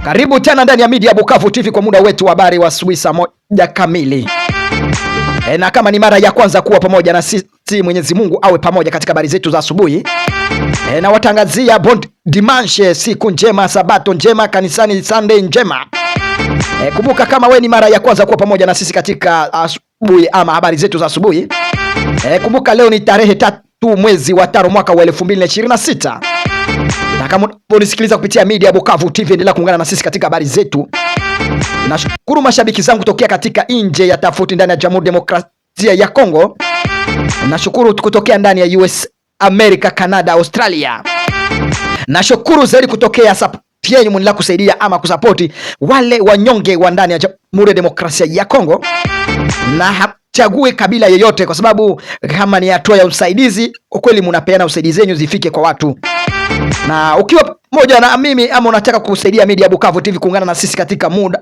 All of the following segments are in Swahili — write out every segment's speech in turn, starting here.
Karibu tena ndani ya Media Bukavu TV kwa muda wetu wa habari wa asubuhi saa 1 kamili. Na kama ni mara ya kwanza kuwa pamoja na sisi, Mwenyezi Mungu awe pamoja katika habari zetu za asubuhi. Na watangazia bon dimanche, siku njema, sabato njema, kanisani Sunday njema. Kumbuka kama we ni mara ya kwanza kuwa pamoja na sisi katika asubuhi ama habari zetu za asubuhi. Kumbuka leo ni tarehe 3 mwezi wa 5 mwaka wa 2026. Na kama unisikiliza kupitia Media Bukavu TV, endelea kuungana na sisi katika habari zetu. Nashukuru mashabiki zangu kutokea katika nje ya tofauti ndani ya Jamhuri ya Demokrasia ya Kongo. Nashukuru kutokea ndani ya US, America, Canada, Australia. Nashukuru zaidi kutokea yenu mwendelea kusaidia ama kusapoti wale wanyonge wa ndani ya Jamhuri ya Demokrasia ya Kongo. Na chague kabila yoyote, kwa sababu kama ni hatua ya usaidizi, kwa kweli mnapeana usaidizi wenu zifike kwa watu. Na ukiwa moja na mimi ama unataka kusaidia Media Bukavu TV kuungana na sisi katika muda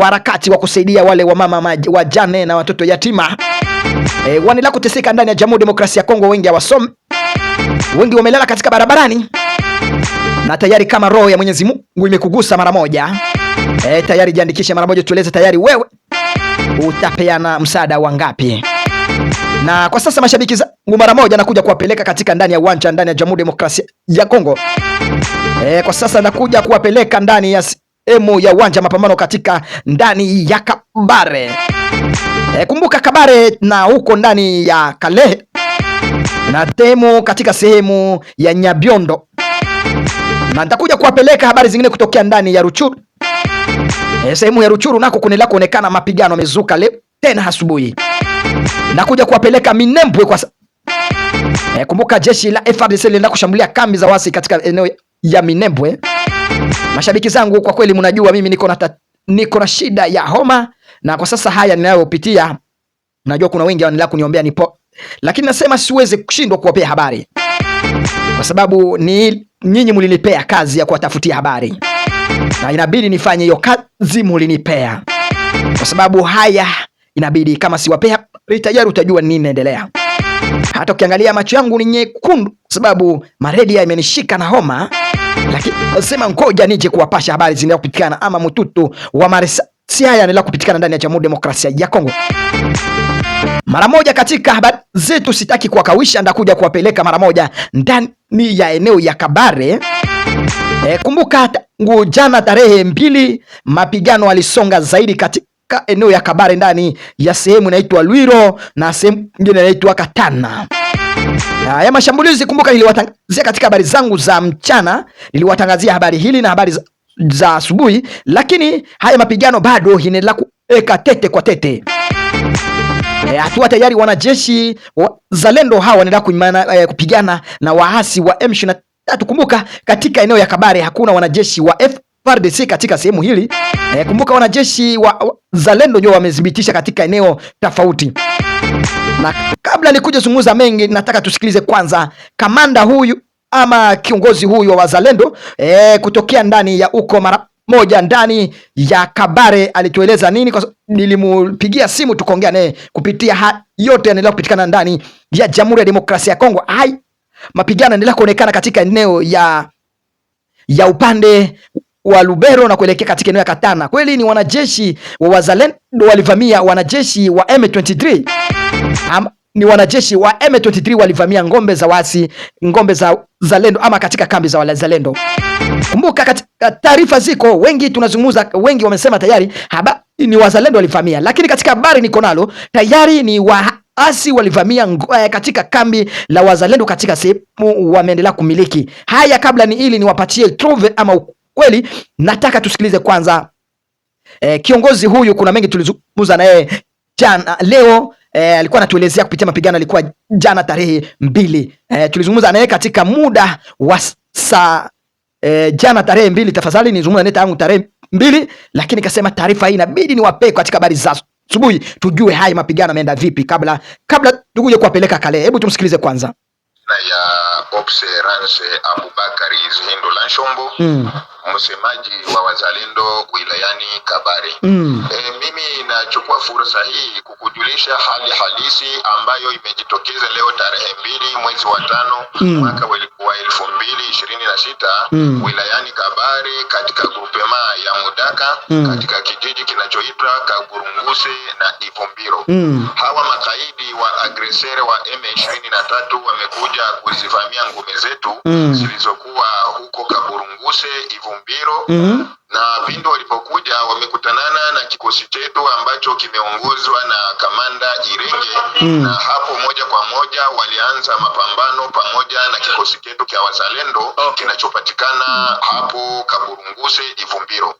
harakati wa kusaidia wale wa mama wajane na watoto yatima, wanaendelea kuteseka ndani ya Jamhuri ya Demokrasia ya Kongo. Wengi hawasomi, wengi wamelala katika barabarani, na tayari kama roho ya Mwenyezi Mungu imekugusa mara moja, tayari jiandikishe mara moja, tueleze tayari wewe utapeana msaada wangapi. Na kwa sasa mashabiki zangu mara moja nakuja kuwapeleka katika ndani ya uwanja ndani ya Jamhuri ya Demokrasia ya Kongo. Kwa sasa nakuja kuwapeleka ndani ya sehemu ya uwanja mapambano katika ndani ya Kabare. Kumbuka Kabare na huko ndani ya Kalehe na temu katika sehemu ya Nyabiondo. Na nitakuja kuwapeleka habari zingine kutokea ndani ya Ruchuru. Sehemu ya Ruchuru nako kunaendelea kuonekana mapigano yamezuka leo tena asubuhi. Nakuja kuwapeleka Minembwe kwa kumbuka jeshi la FARDC linaenda kushambulia kambi za wasi katika eneo ya Minembwe. Mashabiki zangu, kwa kweli mnajua mimi niko na shida ya homa, na kwa sasa haya ninayopitia najua kuna wengi wanaendelea kuniombea nipo, lakini nasema siweze kushindwa kuwapea habari kwa sababu ni nyinyi mlinipea kazi ya kuwatafutia habari, na inabidi nifanye hiyo kazi mlinipea, kwa sababu haya inabidi, kama siwapea tayari utajua nini inaendelea. Hata ukiangalia macho yangu ni nyekundu kwa sababu malaria imenishika na homa, lakini nasema ngoja nije kuwapasha habari zinaendelea kupitikana ama mtutu wa maresi haya yanaendelea kupitikana ndani ya Jamhuri ya Demokrasia ya Kongo. Mara moja katika habari zetu, sitaki kuwakawisha, ndakuja kuwapeleka mara moja ndani ya eneo ya Kabare. Kumbuka jana tarehe 2 mapigano alisonga zaidi katika eneo ya Kabare ndani ya sehemu inaitwa Lwiro na sehemu nyingine inaitwa Katana. Ya mashambulizi, kumbuka niliwatangazia katika habari zangu za mchana, niliwatangazia habari hili na habari za asubuhi, lakini haya mapigano bado inaendelea kuweka tete kwa tete. Hatua tayari wanajeshi wa Zalendo hawa wanaendelea kupigana na waasi wa M23. Kumbuka katika eneo ya Kabare hakuna wanajeshi wa FARDC katika sehemu hili. Kumbuka wanajeshi wa Zalendo ndio wamedhibitisha katika eneo tofauti. Na kabla nikuje zungumza mengi, nataka tusikilize kwanza kamanda huyu ama kiongozi huyu wa Zalendo kutokea ndani ya uko mara moja ndani ya Kabare alitueleza nini, kwa nilimupigia simu tukaongea naye kupitia yote yanaendelea kupitikana ndani ya Jamhuri ya Demokrasia ya Kongo. Mapigano yanaendelea kuonekana katika eneo ya upande wa Lubero na kuelekea katika eneo ya Katana. Kweli ni wanajeshi wa Wazalendo walivamia wanajeshi wa M23. Ni wanajeshi wa M23 walivamia ngombe za wasi, ngombe za Zalendo ama katika kambi za Zalendo. Kumbuka katika taarifa ziko wengi tunazungumza, wengi wamesema tayari ni Wazalendo walivamia, lakini katika habari niko nalo tayari ni waasi walivamia katika kambi la Wazalendo katika sehemu wameendelea kumiliki. Haya, kabla ni ili niwapatie trove ama kweli, nataka tusikilize kwanza kiongozi huyu. Kuna mengi tulizungumza naye jana. Leo alikuwa anatuelezea kupitia mapigano alikuwa jana tarehe 2. Tulizungumza naye katika muda wa saa jana tarehe 2. Tafadhali nizungumza naye tangu tarehe 2, lakini kasema taarifa hii inabidi niwape katika habari za asubuhi tujue haya mapigano yameenda vipi kabla tukuje kuwapeleka Kale. Hebu tumsikilize kwanza. Na ya Observance Abubakari Zihindo Lanshombo msemaji wa wazalendo wilayani Kabare. Mimi nachukua fursa hii kukujulisha hali halisi ambayo imejitokeza leo tarehe 2 mwezi wa 5 mwaka wa 2026 wilayani Kabare katika grupema ya Mudaka katika kijiji kinachoitwa Kaburunguse na Ivumbiro. Hawa makaidi wa agresere wa M23 wamekuja kuzivamia ngome zetu zilizokuwa huko Kaburunguse, Ivumbiro na pindo walipokuja wamekutanana na kikosi chetu ambacho kimeongozwa na kamanda Irenge na hapo moja kwa moja walianza mapambano pamoja na kikosi chetu cha wazalendo kinachopatikana hapo Kaburunguse, Ivumbiro.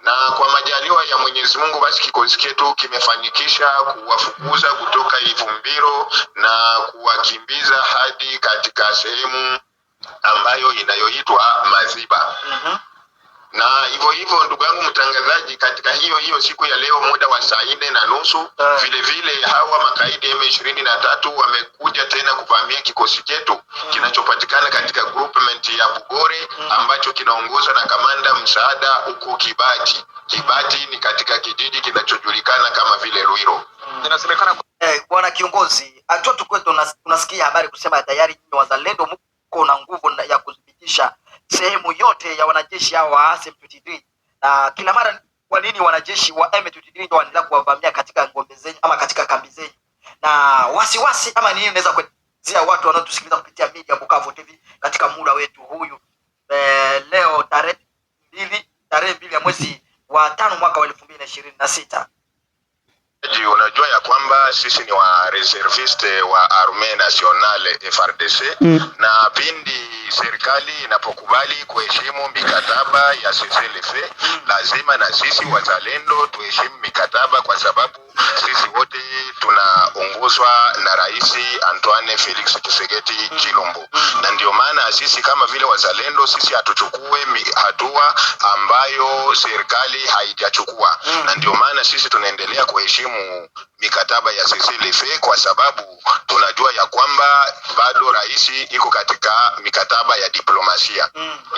Na kwa majaliwa ya Mwenyezi Mungu basi kikosi chetu kimefanikisha kuwafukuza kutoka Ivumbiro na kuwakimbiza hadi katika sehemu ambayo inayoitwa Maziba. Na hivyo ndugu yangu mtangazaji, katika hiyo siku ya leo muda wa saa 4:30 vile vile hawa makaidi M23 wamekuja tena kuvamia kikosi chetu kinachopatikana katika groupment ya Bugore ambacho kinaongozwa na kamanda msaada huko Kibati. Kibati ni katika kijiji kinachojulikana kama vile Luiro. Inasemekana bwana kiongozi, atoto kwetu tunasikia habari kusema tayari wazalendo mko na nguvu ya kudhibitisha sehemu yote ya wanajeshi hao wa M23, na kila mara kwa nini wanajeshi wa M23 ndio wanaendelea kuwavamia katika ngome zenyu ama katika kambi zenyu? Na wasiwasi ama nini unaweza kuelezea watu wanaotusikiliza kupitia media Bukavu TV katika muda wetu huyu leo tarehe 2 ya mwezi wa 5 mwaka wa 2026? Unajua ya kwamba sisi ni wa reserviste wa Armée Nationale FARDC na pindi serikali inapokubali kuheshimu mikataba ya cessez-le-feu lazima na sisi wazalendo tuheshimu mikataba, kwa sababu sisi wote tunaongozwa na Rais Antoine Felix Tshisekedi Chilombo. Na ndio maana sisi kama vile wazalendo sisi hatuchukue hatua ambayo serikali haijachukua. Na ndio maana sisi tunaendelea kuheshimu mikataba ya cessez-le-feu kwa sababu tunajua ya kwamba bado rais iko katika mikataba ya diplomasia.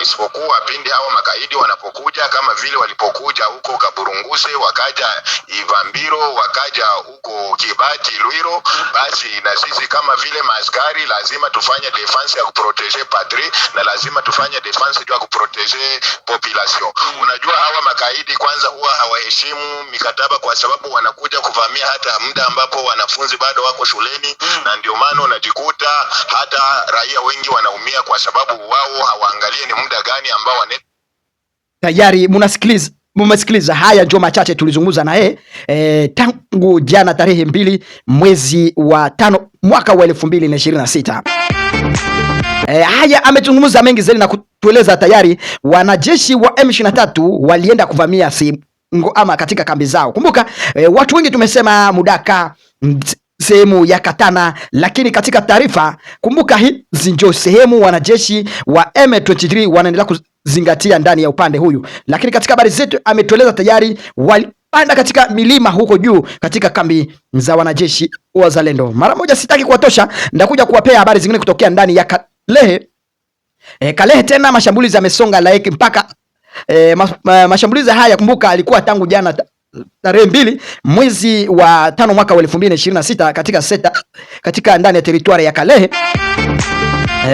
Isipokuwa pindi hawa makaidi wanapokuja kama vile walipokuja huko Kaburunguse, wakaja Ivambiro, wakaja huko Kibati, Luiro, basi na sisi kama vile maaskari lazima tufanye defense ya kuprotege patrie na lazima tufanye defense ya kuprotege population. Unajua hawa makaidi kwanza huwa hawaheshimu mikataba kwa sababu wanakuja kuvamia hata muda ambapo wanafunzi bado wako shuleni, na ndio maana unajikuta hata raia wengi wanaumia kwa sababu wao hawaangalie ni muda gani ambao tayari mumesikiliza. Haya ndio machache tulizungumza na yeye tangu jana tarehe 2 mwezi wa 5 mwaka wa 2026. Haya amezungumza mengi zaidi na kutueleza tayari wanajeshi wa M23 walienda kuvamia ama katika kambi zao. Kumbuka watu wengi tumesema Mudaka, sehemu ya Katana, lakini katika taarifa kumbuka hizi ndio sehemu wanajeshi wa M23 wanaendelea kuzingatia ndani ya upande huyu, lakini katika habari zetu ametueleza tayari walipanda katika milima huko juu katika kambi za wanajeshi wa Zalendo. Mara moja sitaki kuwatosha, ndakuja kuwapea habari zingine kutokea ndani ya Kalehe. Kalehe tena mashambulizi yamesonga laiki mpaka mashambulizi haya kumbuka alikuwa tangu jana tarehe 2 mwezi wa 5 mwaka wa 2026 katika ndani ya teritwari ya Kalehe.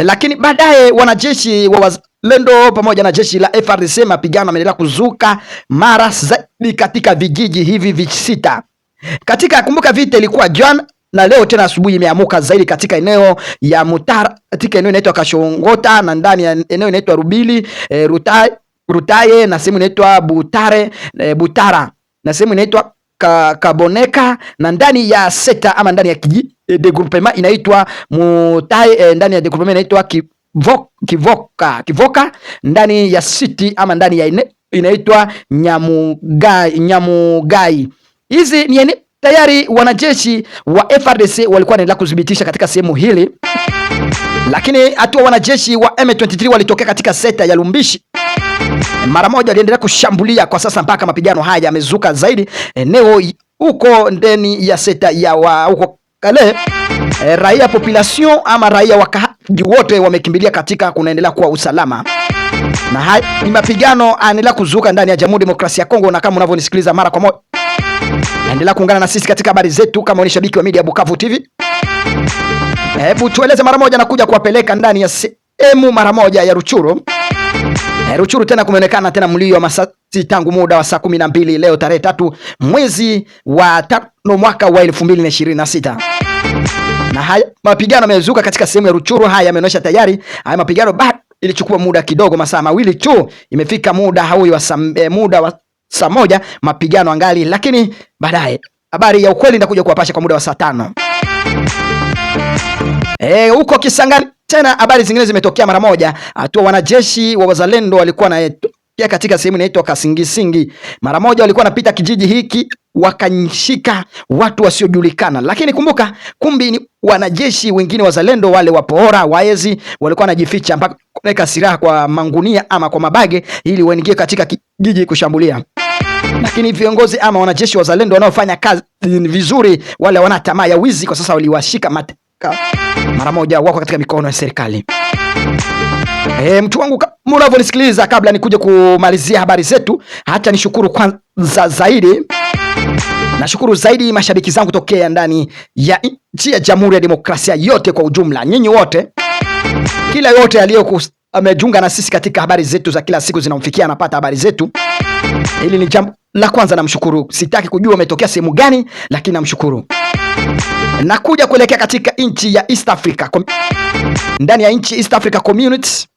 Lakini baadaye wanajeshi wa Wazalendo pamoja na jeshi la FARDC mapigano yameendelea kuzuka mara zaidi katika vijiji hivi visita. Kumbuka vita ilikuwa jana na leo tena asubuhi imeamuka zaidi katika eneo ya Mutara, katika eneo inaitwa Kashongota na ndani ya eneo inaitwa Rubili, Rutaye na sehemu inaitwa Butara na sehemu inaitwa Kaboneka na ndani ya sekta ama ndani ya degroupement inaitwa Mutaye, ndani ya degroupement inaitwa Kivoka ndani ya city ama ndani ya inaitwa Nyamugai. Hizi ni tayari wanajeshi wa FARDC walikuwa wanaendelea kudhibitisha katika sehemu hili, lakini hatua wanajeshi wa M23 walitokea katika sekta ya Lumbishi. Mara moja waliendelea kushambulia. Kwa sasa mpaka mapigano haya yamezuka zaidi eneo huko ndani ya sekta ya huko Kale. Raia population ama raia wote wamekimbilia katika kunaendelea kuwa usalama, na haya ni mapigano anaendelea kuzuka ndani ya Jamhuri ya Demokrasia ya Kongo, na kama unavyonisikiliza mara kwa moja, endelea kuungana na sisi katika habari zetu kama ni shabiki wa media Bukavu TV. Hebu tueleze mara moja na kuja kuwapeleka ndani ya sehemu mara moja ya Ruchuru. Ruchuru tena kumeonekana tena mlio wa masasi tangu muda wa saa 12 leo tarehe 3 mwezi wa 5 mwaka wa 2026. Na haya mapigano yamezuka katika sehemu ya Ruchuru. Haya yameonyesha tayari haya mapigano bado ilichukua muda kidogo, masaa mawili tu imefika muda huo wa saa moja mapigano angali, lakini baadaye habari ya ukweli ndakuja kuwapasha kwa muda wa saa 5. Huko Kisangani tena habari zingine zimetokea mara moja. Hatua wanajeshi wa wazalendo walikuwa na katika sehemu inaitwa Kasingisingi. Mara moja walikuwa wanapita kijiji hiki wakashika watu wasiojulikana, lakini kumbuka, kumbi ni wanajeshi wengine wazalendo wale wapoora waezi walikuwa wanajificha mpaka kuweka silaha kwa mangunia ama kwa mabage ili waingie katika kijiji kushambulia. Lakini viongozi ama wanajeshi wazalendo wanaofanya kazi vizuri, wale wana tamaa ya wizi, kwa sasa waliwashika mateka mara moja, wako katika mikono ya serikali. Mtu wangu mnavyonisikiliza, kabla nikuje kumalizia habari zetu, hata nishukuru kwanza zaidi, nashukuru zaidi mashabiki zangu tokea ndani ya nchi ya Jamhuri ya Demokrasia yote kwa ujumla. Nyinyi wote, kila yote aliyo amejiunga na sisi katika habari zetu za kila siku zinamfikia, anapata habari zetu. Hili ni jambo la kwanza, namshukuru. Sitaki kujua umetokea sehemu gani, lakini namshukuru. Nakuja kuelekea katika nchi ya East Africa, ndani ya nchi East Africa Community,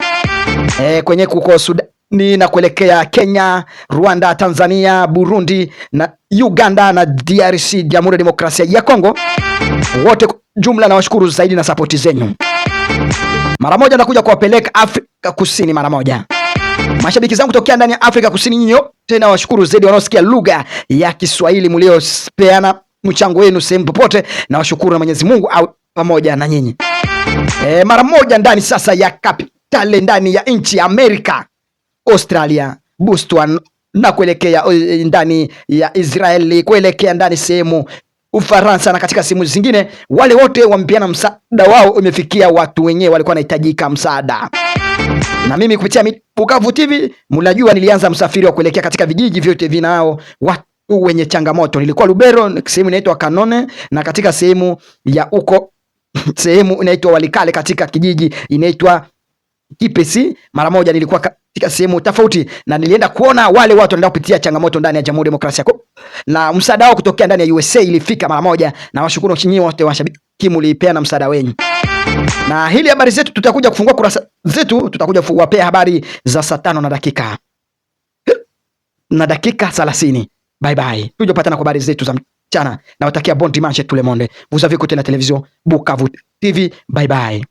kwenye kuko Sudani na kuelekea Kenya, Rwanda, Tanzania, Burundi na Uganda na DRC, Jamhuri ya Demokrasia ya Kongo. Wote jumla na washukuru zaidi na sapoti zenyu. Mara moja nakuja kuwapeleka Afrika Kusini mara moja. Mashabiki zangu tokea ndani ya Afrika Kusini, nyinyi tena washukuru zaidi wanaosikia lugha ya Kiswahili mliopeana mchango wenu sehemu popote, na washukuru na Mwenyezi Mungu au pamoja na nyinyi. Mara moja ndani sasa ya capital ndani ya nchi ya Amerika, Australia, Boston na kuelekea ndani ya Israeli, kuelekea ndani sehemu Ufaransa na katika sehemu zingine, wale wote wampeana msaada wao umefikia watu wenyewe walikuwa wanahitajika msaada. Na mimi kupitia Bukavu TV, mnajua nilianza msafiri wa kuelekea katika vijiji vyote vinao watu wenye changamoto. Nilikuwa Lubero, sehemu inaitwa Kanone, na katika sehemu ya uko sehemu inaitwa Walikale, katika kijiji inaitwa Kipesi. Mara moja nilikuwa katika sehemu tofauti na nilienda kuona wale watu wanao kupitia changamoto ndani ya Jamhuri ya Demokrasia na msaada wao kutokea ndani ya USA ilifika mara moja, na washukuru nyinyi wote washabiki mlipeana msaada wenu. Na hili habari zetu tutakuja kufungua kurasa zetu, tutakuja kuwapea habari za saa 5 na dakika 30. Bye bye. Tujapatana kwa habari zetu za mchana. Na watakia bon dimanche tout le monde. Vous avez écouté la télévision Bukavu TV. Bye bye.